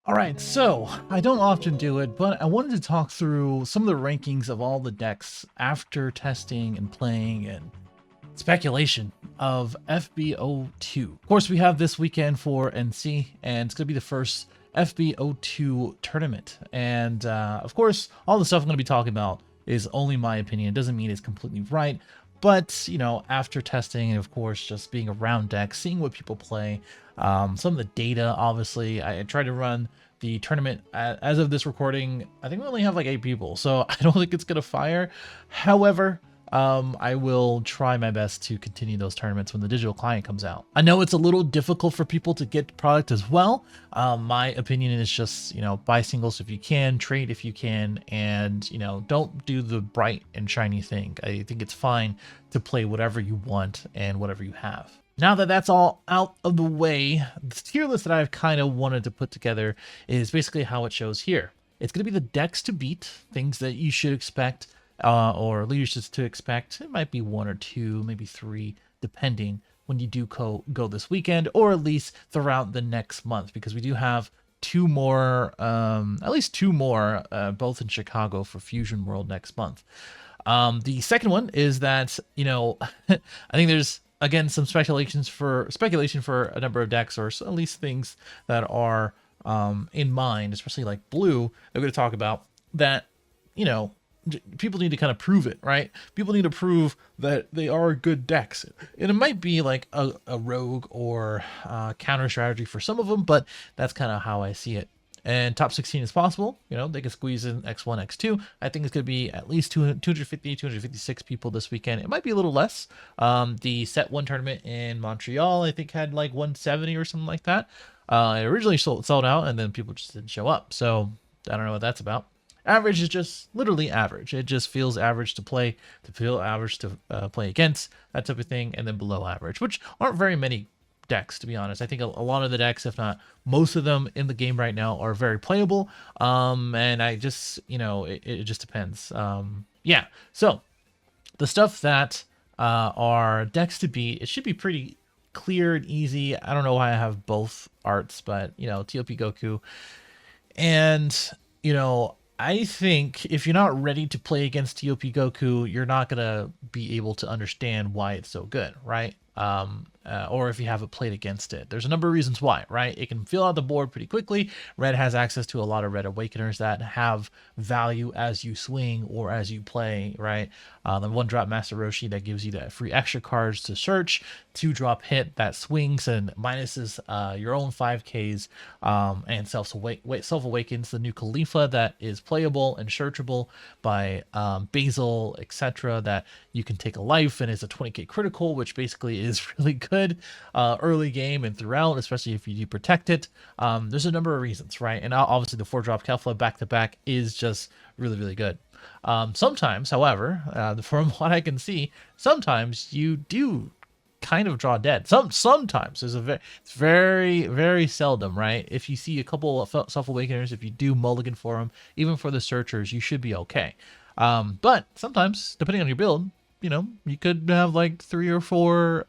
All right, so I don't often do it, but I wanted to talk through some of the rankings of all the decks after testing and playing and speculation of FB02. Of course, we have this weekend for NC, and it's going to be the first FB02 tournament. And of course, all the stuff I'm going to be talking about is only my opinion. It doesn't mean it's completely right. But, you know, after testing and, of course, just being around decks, seeing what people play, some of the data, obviously, I tried to run the tournament as of this recording. I think we only have like 8 people, so I don't think it's going to fire. However, I will try my best to continue those tournaments when the digital client comes out. I know it's a little difficult for people to get product as well. My opinion is just, you know, buy singles if you can, trade if you can, and, you know, don't do the bright and shiny thing. I think it's fine to play whatever you want and whatever you have. Now that that's all out of the way, the tier list that I've kind of wanted to put together is basically how it shows here. It's going to be the decks to beat, things that you should expect, or leaders to expect. It might be 1 or 2, maybe 3, depending when you do go this weekend, or at least throughout the next month, because we do have 2 more, at least 2 more, both in Chicago for Fusion World next month. The second one is that, you know, I think there's, again, some speculation for a number of decks, or at least things that are in mind, especially like blue, that we're going to talk about, that, you know, people need to kind of prove it, right? People need to prove that they are good decks. And it might be like a rogue or counter strategy for some of them, but that's kind of how I see it. And top 16 is possible. You know, they can squeeze in X1, X2. I think it's going to be at least 250, 256 people this weekend. It might be a little less. The Set 1 tournament in Montreal, I think, had like 170 or something like that. It originally sold out, and then people just didn't show up. So I don't know what that's about. Average is just literally average. It just feels average to play, to feel average to play against, that type of thing, and then below average, which aren't very many decks, to be honest. I think a lot of the decks, if not most of them in the game right now, are very playable. And I just, you know, it just depends. Yeah, so the stuff that are decks to beat, it should be pretty clear and easy. I don't know why I have both arts, but, you know, TOP Goku. And, you know, I think if you're not ready to play against TOP Goku, you're not going to be able to understand why it's so good, right? Or if you haven't played against it. There's a number of reasons why, right? It can fill out the board pretty quickly. Red has access to a lot of Red Awakeners that have value as you swing or as you play, right? The 1-drop Master Roshi that gives you that free extra cards to search, 2-drop hit that swings and minuses your own 5Ks, and self-awakens the new Khalifa that is playable and searchable by Basil, etc., that you can take a life and is a 20k critical, which basically is really good early game and throughout, especially if you do protect it. There's a number of reasons, right? And obviously the 4-drop Kefla back-to-back is just really, really good. Sometimes, however, from what I can see, sometimes you do kind of draw dead. Sometimes it's very, very seldom, right? If you see a couple of self-awakeners, if you do mulligan for them, even for the searchers, you should be okay. But sometimes, depending on your build, you know, you could have like 3 or 4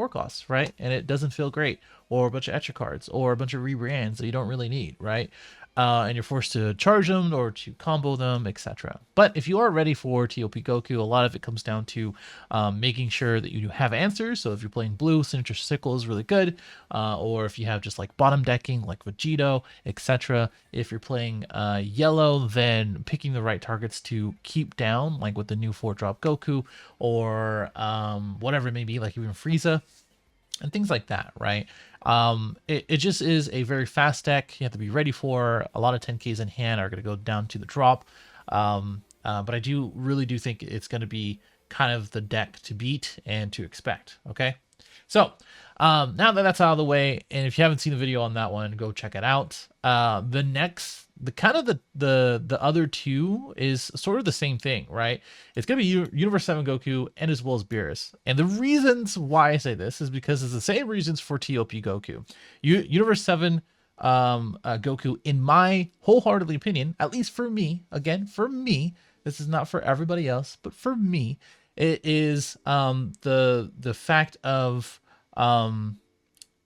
costs, right? And it doesn't feel great, or a bunch of extra cards, or a bunch of rebrands that you don't really need, right? And you're forced to charge them or to combo them, etc. But if you are ready for TOP Goku, a lot of it comes down to making sure that you have answers. So if you're playing blue, Signature Sickle is really good. Or if you have just like bottom decking, like Vegito, etc. If you're playing yellow, then picking the right targets to keep down, like with the new 4-drop Goku, or whatever it may be, like even Frieza, and things like that, right? It just is a very fast deck. You have to be ready for. A lot of 10Ks in hand are going to go down to the drop. But I really do think it's going to be kind of the deck to beat and to expect, okay? So now that that's out of the way, and if you haven't seen the video on that one, go check it out. The other 2 is sort of the same thing, right? It's gonna be Universe 7 Goku and as well as Beerus. And the reasons why I say this is because it's the same reasons for TOP Goku. Universe 7 Goku, in my wholeheartedly opinion, at least for me, again, for me, this is not for everybody else, but for me, it is the fact of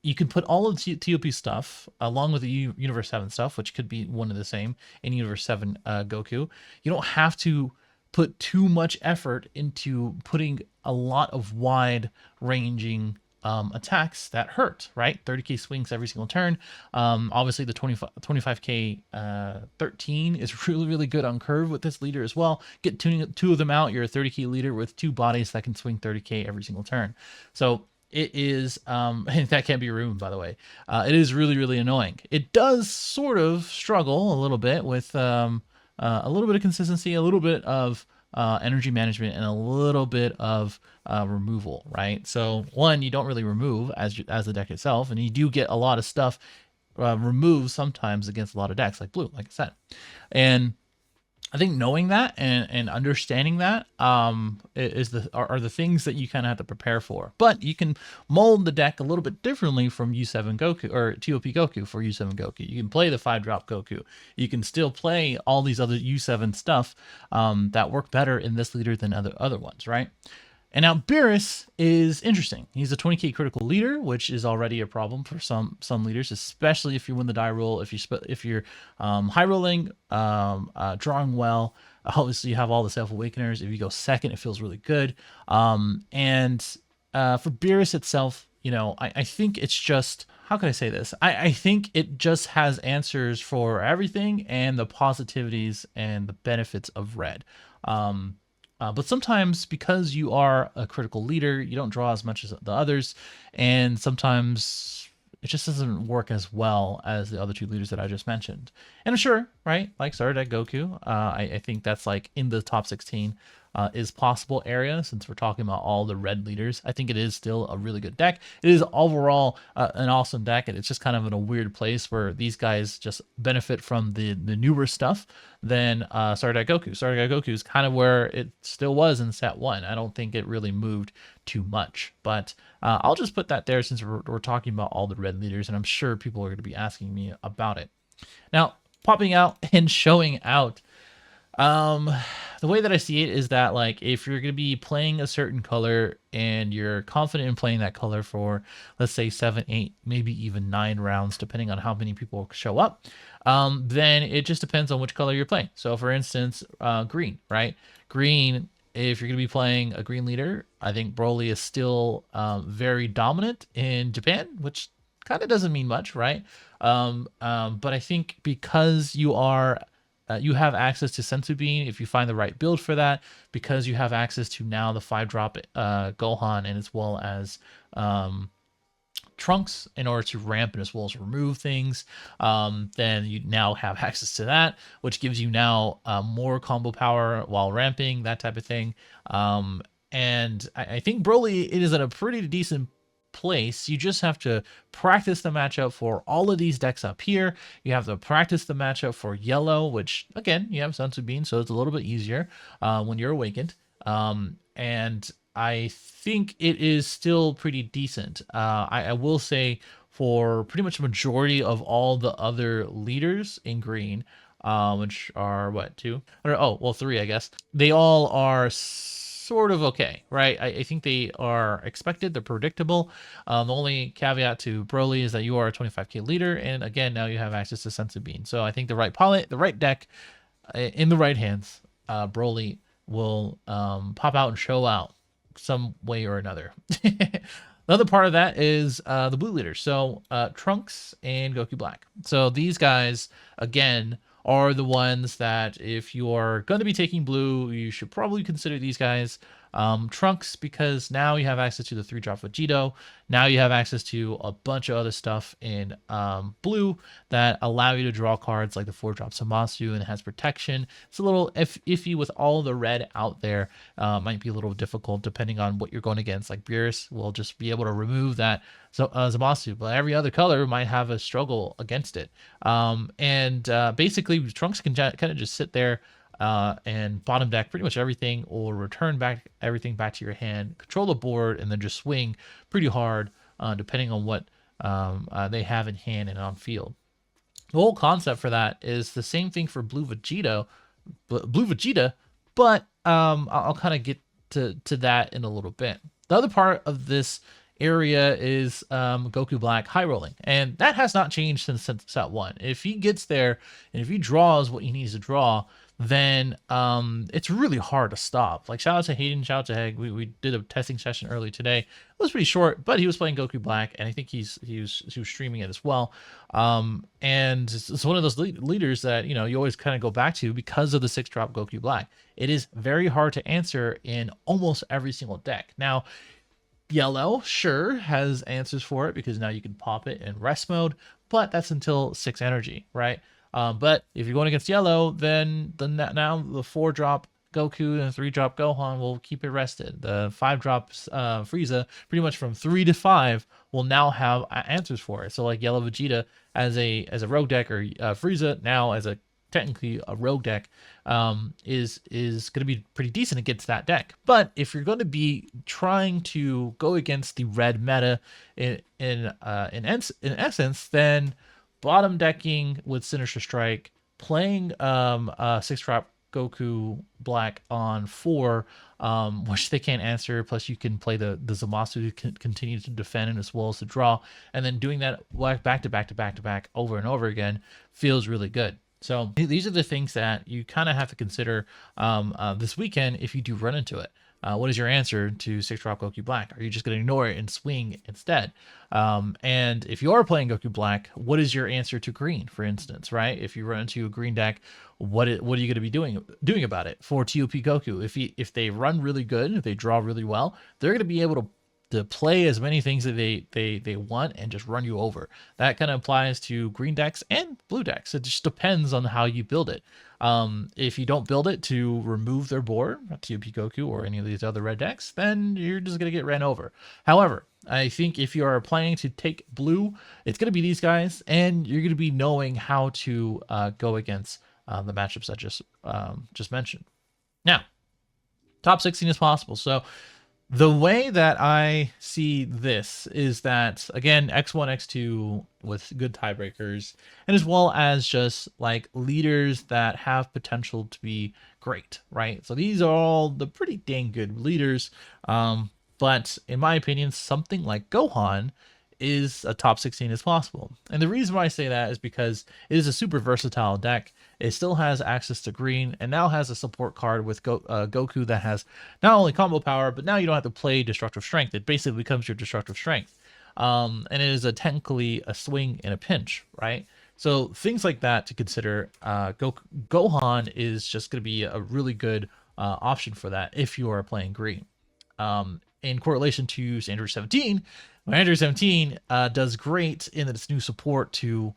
you can put all of the TOP stuff along with the Universe 7 stuff, which could be one of the same in Universe 7 Goku. You don't have to put too much effort into putting a lot of wide ranging attacks that hurt, right? 30k swings every single turn. Obviously, the 25k 13 is really, really good on curve with this leader as well. Get two of them out, you're a 30k leader with 2 bodies that can swing 30k every single turn. So it is, and that can't be removed, by the way. It is really, really annoying. It does sort of struggle a little bit with a little bit of consistency, a little bit of energy management, and a little bit of removal, right? So one, you don't really remove as the deck itself, and you do get a lot of stuff removed sometimes against a lot of decks like blue, like I said. And I think knowing that and understanding that are the things that you kind of have to prepare for. But you can mold the deck a little bit differently from U7 Goku or TOP Goku for U7 Goku. You can play the 5-drop Goku. You can still play all these other U7 stuff that work better in this leader than other ones, right? And now Beerus is interesting. He's a 20k critical leader, which is already a problem for some leaders, especially if you win the die roll. If you're high rolling, drawing well, obviously you have all the self awakeners. If you go second, it feels really good. And for Beerus itself, you know, I think it's just, how can I say this? I think it just has answers for everything and the positivities and the benefits of red. But sometimes because you are a critical leader, you don't draw as much as the others, and sometimes it just doesn't work as well as the other 2 leaders that I just mentioned. And I'm sure, right, like starter deck Goku, I think that's like in the top 16 is possible area, since we're talking about all the red leaders. I think it is still a really good deck. It is overall an awesome deck, and it's just kind of in a weird place where these guys just benefit from the newer stuff than starter deck Goku. Starter deck Goku is kind of where it still was in set 1. I don't think it really moved too much, but I'll just put that there since we're talking about all the red leaders, and I'm sure people are going to be asking me about it. Now, popping out and showing out, the way that I see it is that, like, if you're going to be playing a certain color and you're confident in playing that color for, let's say 7, 8, maybe even 9 rounds, depending on how many people show up, then it just depends on which color you're playing. So for instance, green, right? Green, if you're going to be playing a green leader, I think Broly is still very dominant in Japan, which kind of doesn't mean much, right? But I think because you have access to Senzu Bean if you find the right build for that, because you have access to now the 5-drop Gohan, and as well as Trunks in order to ramp and as well as remove things, then you now have access to that, which gives you now more combo power while ramping, that type of thing. And I think Broly, it is at a pretty decent place. You just have to practice the matchup for all of these decks up here. You have to practice the matchup for yellow, which again, you have Senzu Bean, so it's a little bit easier when you're awakened. And I think it is still pretty decent. I will say for pretty much a majority of all the other leaders in green, which are what, 2? Oh, well, 3, I guess. They all are sort of okay, right? I think they are expected. They're predictable. The only caveat to Broly is that you are a 25k leader, and again, now you have access to Senzu Bean. So I think the right pilot, the right deck, in the right hands, Broly will pop out and show out some way or another. The other part of that is the blue leaders. So Trunks and Goku Black. So these guys, again, are the ones that if you are going to be taking blue, you should probably consider these guys. Trunks, because now you have access to the 3-drop Vegito. Now you have access to a bunch of other stuff in blue that allow you to draw cards like the 4-drop Zamasu, and it has protection. It's a little iffy with all the red out there. Might be a little difficult depending on what you're going against. Like Beerus will just be able to remove that Zamasu, but every other color might have a struggle against it. Basically, Trunks can kind of just sit there and bottom deck pretty much everything, or return back everything back to your hand, control the board, and then just swing pretty hard depending on what they have in hand and on field. The whole concept for that is the same thing for Blue Vegeta, but I'll kind of get to that in a little bit. The other part of this area is Goku Black high rolling, and that has not changed since set 1. If he gets there and if he draws what he needs to draw, then it's really hard to stop. Like, shout out to Hayden, shout out to Heg. We did a testing session early today. It was pretty short, but he was playing Goku Black, and I think he was streaming it as well. And it's one of those leaders that, you know, you always kind of go back to because of the 6-drop Goku Black. It is very hard to answer in almost every single deck. Now, Yellow, sure, has answers for it because now you can pop it in rest mode, but that's until 6 energy, right? But if you're going against Yellow, then now the 4-drop Goku and 3-drop Gohan will keep it rested. The 5-drops Frieza, pretty much from 3 to 5, will now have answers for it. So like Yellow Vegeta as a rogue deck, or Frieza now as a technically a rogue deck, is going to be pretty decent against that deck. But if you're going to be trying to go against the red meta in essence, then bottom decking with Sinister Strike, playing 6-drop Goku Black on 4, which they can't answer, plus you can play the Zamasu to continue to defend and as well as to draw, and then doing that back to back over and over again feels really good. So these are the things that you kind of have to consider this weekend if you do run into it. What is your answer to 6-drop Goku Black? Are you just going to ignore it and swing instead? And if you are playing Goku Black, what is your answer to green, for instance, right? If you run into a green deck, what are you going to be doing about it for TOP Goku? If they run really good, if they draw really well, they're going to be able to play as many things that they want and just run you over. That kind of applies to green decks and blue decks. It just depends on how you build it. If you don't build it to remove their board, TOP Goku or any of these other red decks, then you're just going to get ran over. However, I think if you are planning to take blue, it's going to be these guys, and you're going to be knowing how to go against the matchups I just mentioned. Now, top 16 is possible. So the way that I see this is that, again, X1, X2 with good tiebreakers, and as well as just like leaders that have potential to be great, right? So these are all the pretty dang good leaders. But in my opinion, something like Gohan is a top 16 as possible. And the reason why I say that is because it is a super versatile deck. It still has access to green and now has a support card with Goku that has not only combo power, but now you don't have to play Destructive Strength. It basically becomes your Destructive Strength. And it is technically a swing in a pinch, right? So things like that to consider. Gohan is just going to be a really good option for that if you are playing green. In correlation to Android 17, Android 17 does great in its new support to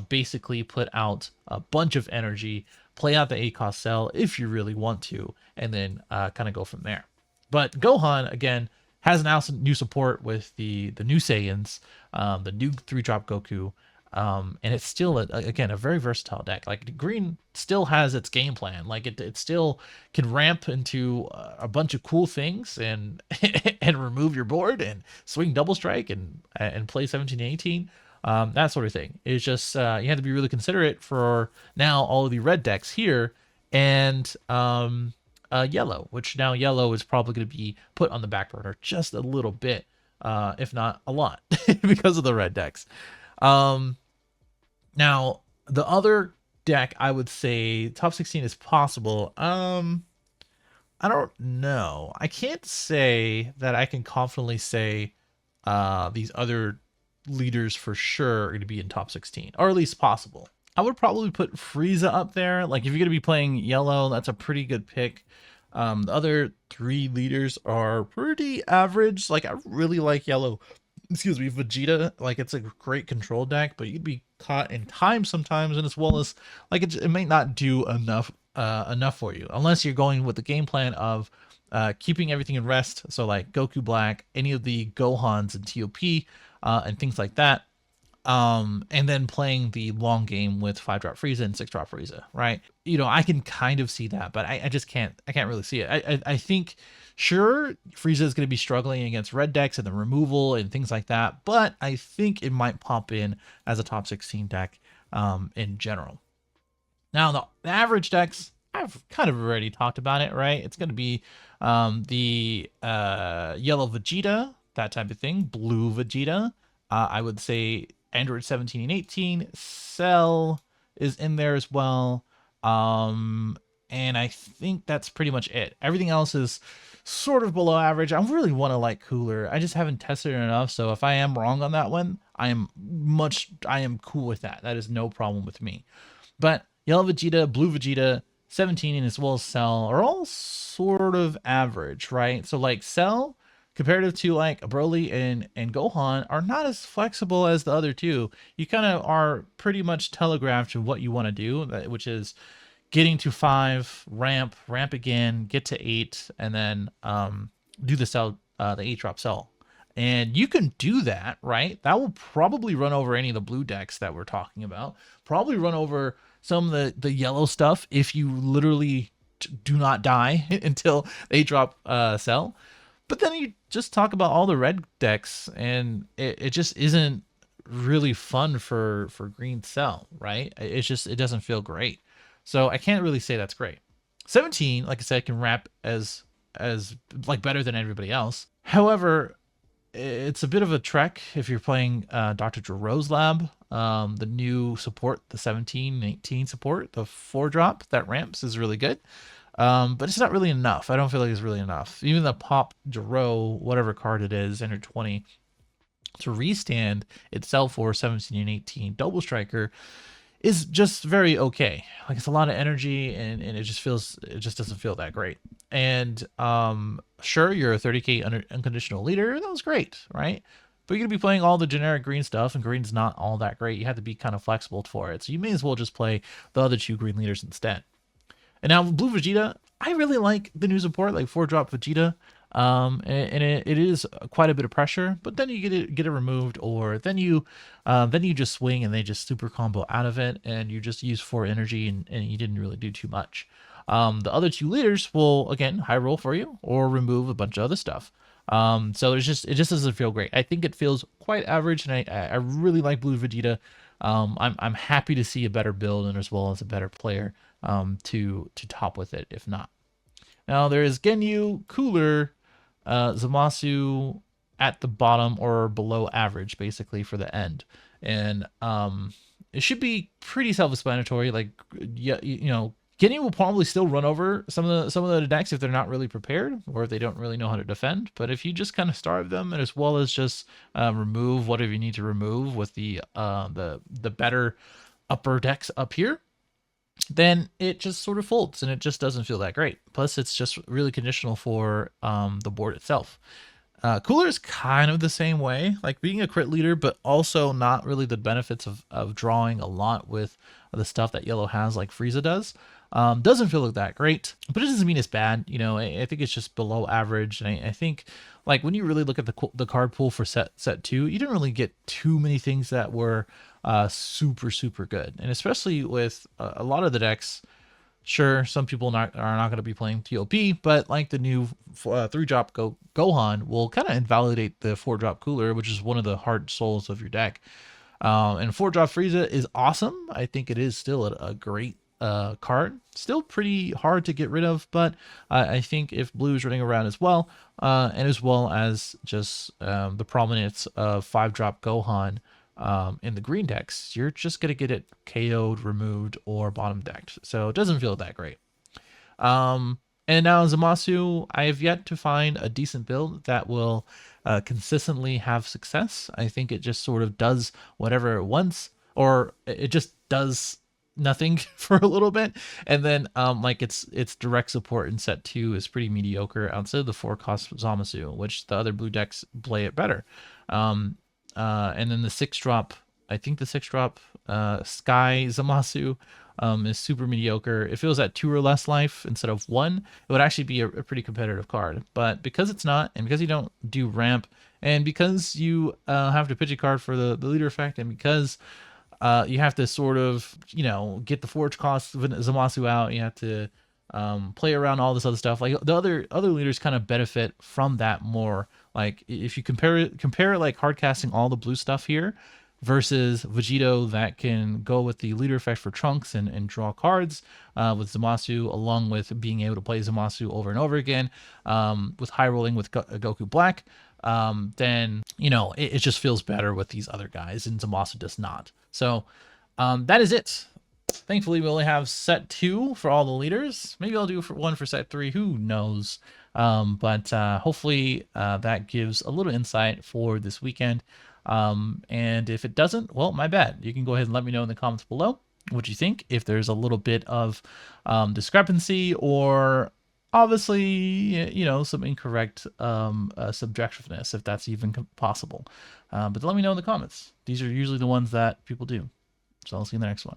basically put out a bunch of energy, play out the 8-cost cell if you really want to, and then kind of go from there. But Gohan, again, has now some new support with the new Saiyans, the new 3-drop Goku, and it's still, again, a very versatile deck. Like, green still has its game plan. Like, it still can ramp into a bunch of cool things and and remove your board and swing double strike and play 17 and 18, that sort of thing. It's just you have to be really considerate for now all of the red decks here, and yellow, which now yellow is probably going to be put on the back burner just a little bit, if not a lot, because of the red decks. Now the other deck, I would say top 16 is possible. I don't know. I can't say that I can confidently say these other leaders for sure are going to be in top 16, or at least possible. I would probably put Frieza up there. Like, if you're going to be playing yellow, that's a pretty good pick. The other 3 leaders are pretty average. Like, I really like yellow. Excuse me, Vegeta. Like, it's a great control deck, but you'd be caught in time sometimes, and as well as, like, it may not do enough for you unless you're going with the game plan of keeping everything in rest. So like Goku Black, any of the Gohans and TOP, and things like that. And then playing the long game with 5-drop Frieza and 6-drop Frieza, right? You know, I can kind of see that, but I just can't really see it. I think, sure, Frieza is going to be struggling against red decks and the removal and things like that, but I think it might pop in as a top 16 deck in general. Now, the average decks, I've kind of already talked about it, right? It's going to be the yellow Vegeta, that type of thing. Blue Vegeta, I would say Android 17 and 18. Cell is in there as well. And I think that's pretty much it. Everything else is sort of below average. I really want to like Cooler. I just haven't tested it enough. So if I am wrong on that one, I am cool with that. That is no problem with me. But Yellow Vegeta, Blue Vegeta, 17, and as well as Cell are all sort of average, right? So like Cell, comparative to like Broly and Gohan, are not as flexible as the other two. You kind of are pretty much telegraphed to what you want to do, which is getting to 5, ramp again, get to 8, and then do the cell, the 8-drop cell. And you can do that, right? That will probably run over any of the blue decks that we're talking about. Probably run over some of the yellow stuff if you literally do not die until they drop cell. But then you just talk about all the red decks, and it just isn't really fun for green cell, right? It doesn't feel great. So I can't really say that's great. 17, like I said, can ramp as like better than everybody else. However, it's a bit of a trek if you're playing Dr. Gero's lab. The new support, the 17 and 18 support, the 4-drop that ramps is really good. But it's not really enough. I don't feel like it's really enough. Even the Pop Gero, whatever card it is, enter 20, to restand itself for 17 and 18 double striker is just very okay. Like, it's a lot of energy, and it just doesn't feel that great. And sure, you're a 30k unconditional leader. That was great, right? But you're gonna be playing all the generic green stuff, and green's not all that great. You have to be kind of flexible for it. So you may as well just play the other 2 green leaders instead. And now Blue Vegeta, I really like the new support, like 4-drop Vegeta. And it is quite a bit of pressure, but then you get it removed, or then you just swing and they just super combo out of it, and you just use 4 energy, and you didn't really do too much. The other 2 leaders will again high roll for you or remove a bunch of other stuff. So it just doesn't feel great. I think it feels quite average, and I really like Blue Vegeta. I'm happy to see a better build, and as well as a better player to top with it if not. Now there is Genyu, Cooler, Zamasu at the bottom or below average, basically, for the end. And it should be pretty self-explanatory. Like, yeah, you know, Genyu will probably still run over some of the decks if they're not really prepared, or if they don't really know how to defend. But if you just kind of starve them, and as well as just remove whatever you need to remove with the better upper decks up here, then it just sort of folds, and it just doesn't feel that great. Plus, it's just really conditional for the board itself. Cooler is kind of the same way, like being a crit leader, but also not really the benefits of drawing a lot with the stuff that yellow has, like Frieza does. Doesn't feel like that great, but it doesn't mean it's bad. You know, I think it's just below average. And I think, like, when you really look at the card pool for set 2, you didn't really get too many things that were super good. And especially with a lot of the decks, sure, some people are not going to be playing TOP, but like the new 3-drop Gohan will kind of invalidate the 4-drop Cooler, which is one of the heart souls of your deck. And 4-drop Frieza is awesome. I think it is still a great card. Still pretty hard to get rid of, but I think if blue is running around as well, and as well as just the prominence of 5-drop Gohan in the green decks, you're just going to get it KO'd, removed, or bottom decked. So it doesn't feel that great. And now Zamasu, I have yet to find a decent build that will consistently have success. I think it just sort of does whatever it wants, or it just does nothing for a little bit, and then like its direct support in set 2 is pretty mediocre outside of the 4-cost Zamasu, which the other blue decks play it better. And then the 6-drop, I think the 6-drop Sky Zamasu is super mediocre. It feels at 2 or less life instead of 1. It would actually be a pretty competitive card, but because it's not, and because you don't do ramp, and because you have to pitch a card for the leader effect, and because you have to sort of, you know, get the forge cost of Zamasu out. You have to play around all this other stuff. Like the other leaders kind of benefit from that more. Like if you compare it like hard casting all the blue stuff here versus Vegito that can go with the leader effect for Trunks and draw cards with Zamasu, along with being able to play Zamasu over and over again with high rolling with Goku Black. then, you know, it just feels better with these other guys, and Tommaso does not. So that is it. Thankfully, we only have set 2 for all the leaders. Maybe I'll do one for set 3. Who knows? But hopefully that gives a little insight for this weekend. And if it doesn't, well, my bad. You can go ahead and let me know in the comments below what you think. If there's a little bit of discrepancy, or obviously, you know, some incorrect subjectiveness, if that's even possible. But let me know in the comments. These are usually the ones that people do. So I'll see you in the next one.